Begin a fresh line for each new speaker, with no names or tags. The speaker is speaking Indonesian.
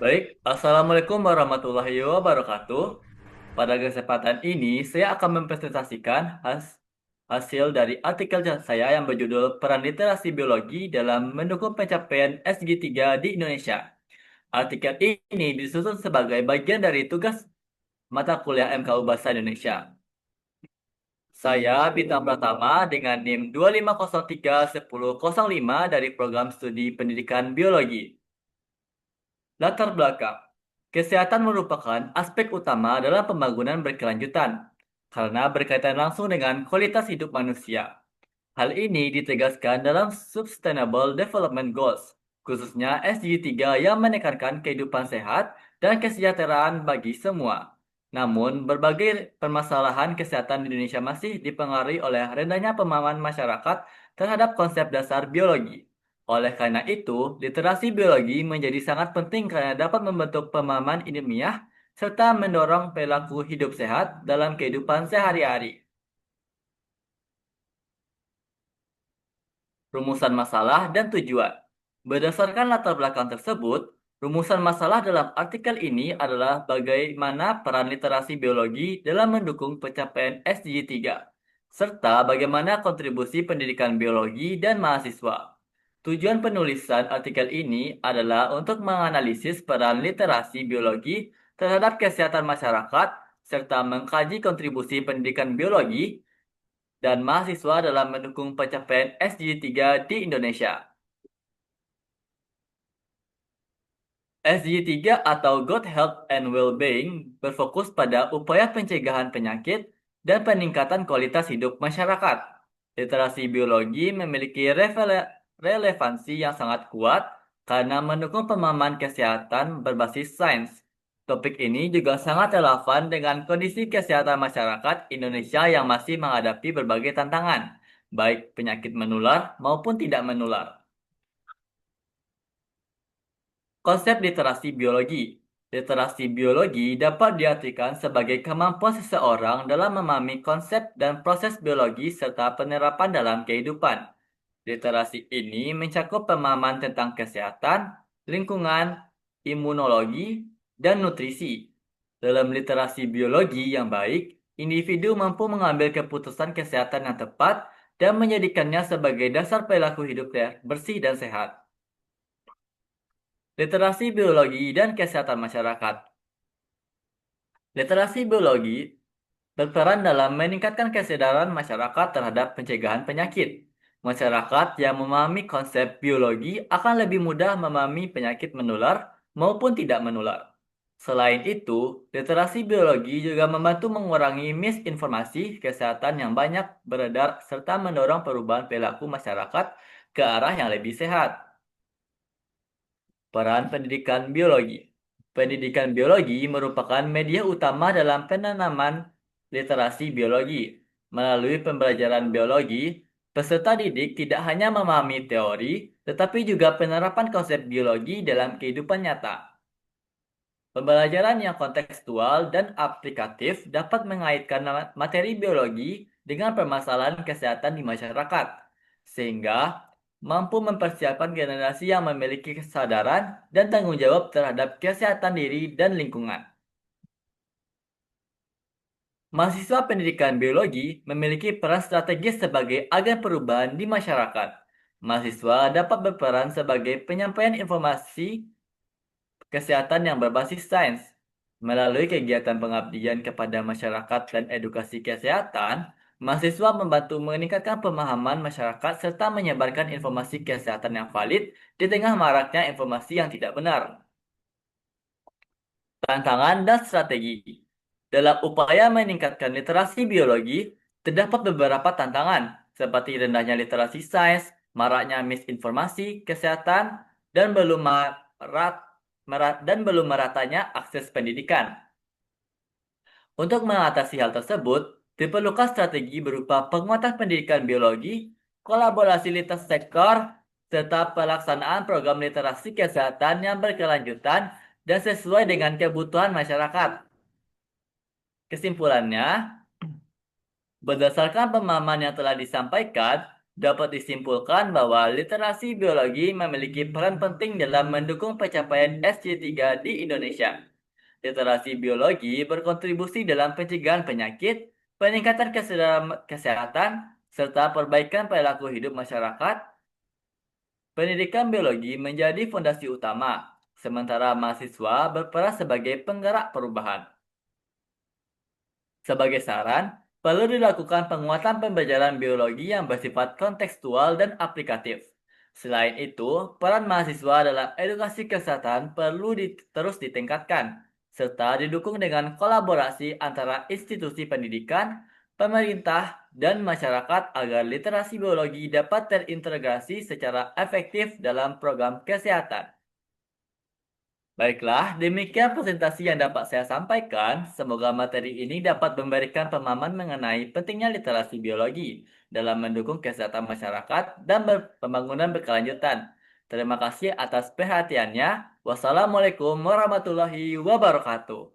Baik, Assalamualaikum warahmatullahi wabarakatuh. Pada kesempatan ini, saya akan mempresentasikan hasil dari artikel saya yang berjudul Peran Literasi Biologi dalam Mendukung Pencapaian SG3 di Indonesia. Artikel ini disusun sebagai bagian dari tugas mata kuliah MKU Bahasa Indonesia. Saya Bintang Pratama dengan NIM 25031005 dari Program Studi Pendidikan Biologi. Latar belakang. Kesehatan merupakan aspek utama dalam pembangunan berkelanjutan karena berkaitan langsung dengan kualitas hidup manusia. Hal ini ditegaskan dalam Sustainable Development Goals, khususnya SDG 3 yang menekankan kehidupan sehat dan kesejahteraan bagi semua. Namun, berbagai permasalahan kesehatan di Indonesia masih dipengaruhi oleh rendahnya pemahaman masyarakat terhadap konsep dasar biologi. Oleh karena itu, literasi biologi menjadi sangat penting karena dapat membentuk pemahaman ilmiah serta mendorong perilaku hidup sehat dalam kehidupan sehari-hari. Rumusan masalah dan tujuan. Berdasarkan latar belakang tersebut, rumusan masalah dalam artikel ini adalah bagaimana peran literasi biologi dalam mendukung pencapaian SDG 3, serta bagaimana kontribusi pendidikan biologi dan mahasiswa. Tujuan penulisan artikel ini adalah untuk menganalisis peran literasi biologi terhadap kesehatan masyarakat, serta mengkaji kontribusi pendidikan biologi dan mahasiswa dalam mendukung pencapaian SDG 3 di Indonesia. SDG 3 atau Good Health and Well-being berfokus pada upaya pencegahan penyakit dan peningkatan kualitas hidup masyarakat. Literasi biologi memiliki relevansi yang sangat kuat karena mendukung pemahaman kesehatan berbasis sains. Topik ini juga sangat relevan dengan kondisi kesehatan masyarakat Indonesia yang masih menghadapi berbagai tantangan, baik penyakit menular maupun tidak menular. Konsep literasi biologi. Literasi biologi dapat diartikan sebagai kemampuan seseorang dalam memahami konsep dan proses biologi serta penerapan dalam kehidupan. Literasi ini mencakup pemahaman tentang kesehatan, lingkungan, imunologi, dan nutrisi. Dalam literasi biologi yang baik, individu mampu mengambil keputusan kesehatan yang tepat dan menjadikannya sebagai dasar perilaku hidup bersih dan sehat. Literasi biologi dan kesehatan masyarakat. Literasi biologi berperan dalam meningkatkan kesadaran masyarakat terhadap pencegahan penyakit. Masyarakat yang memahami konsep biologi akan lebih mudah memahami penyakit menular maupun tidak menular. Selain itu, literasi biologi juga membantu mengurangi misinformasi kesehatan yang banyak beredar serta mendorong perubahan perilaku masyarakat ke arah yang lebih sehat. Peran pendidikan biologi. Pendidikan biologi merupakan media utama dalam penanaman literasi biologi. Melalui pembelajaran biologi, peserta didik tidak hanya memahami teori, tetapi juga penerapan konsep biologi dalam kehidupan nyata. Pembelajaran yang kontekstual dan aplikatif dapat mengaitkan materi biologi dengan permasalahan kesehatan di masyarakat, sehingga mampu mempersiapkan generasi yang memiliki kesadaran dan tanggung jawab terhadap kesehatan diri dan lingkungan. Mahasiswa pendidikan biologi memiliki peran strategis sebagai agen perubahan di masyarakat. Mahasiswa dapat berperan sebagai penyampaian informasi kesehatan yang berbasis sains. Melalui kegiatan pengabdian kepada masyarakat dan edukasi kesehatan, mahasiswa membantu meningkatkan pemahaman masyarakat serta menyebarkan informasi kesehatan yang valid di tengah maraknya informasi yang tidak benar. Tantangan dan strategi. Dalam upaya meningkatkan literasi biologi, terdapat beberapa tantangan, seperti rendahnya literasi sains, maraknya misinformasi kesehatan, dan belum meratanya akses pendidikan. Untuk mengatasi hal tersebut, diperlukan strategi berupa penguatan pendidikan biologi, kolaborasi lintas sektor, serta pelaksanaan program literasi kesehatan yang berkelanjutan dan sesuai dengan kebutuhan masyarakat. Kesimpulannya, berdasarkan pemahaman yang telah disampaikan, Dapat disimpulkan bahwa literasi biologi memiliki peran penting dalam mendukung pencapaian SC3 di Indonesia. Literasi biologi berkontribusi dalam pencegahan penyakit, peningkatan kesehatan, serta perbaikan perilaku hidup masyarakat. Pendidikan biologi menjadi fondasi utama, sementara mahasiswa berperan sebagai penggerak perubahan. Sebagai saran, perlu dilakukan penguatan pembelajaran biologi yang bersifat kontekstual dan aplikatif. Selain itu, peran mahasiswa dalam edukasi kesehatan perlu terus ditingkatkan, serta didukung dengan kolaborasi antara institusi pendidikan, pemerintah, dan masyarakat agar literasi biologi dapat terintegrasi secara efektif dalam program kesehatan. Baiklah, demikian presentasi yang dapat saya sampaikan. Semoga materi ini dapat memberikan pemahaman mengenai pentingnya literasi biologi dalam mendukung kesehatan masyarakat dan pembangunan berkelanjutan. Terima kasih atas perhatiannya. Wassalamualaikum warahmatullahi wabarakatuh.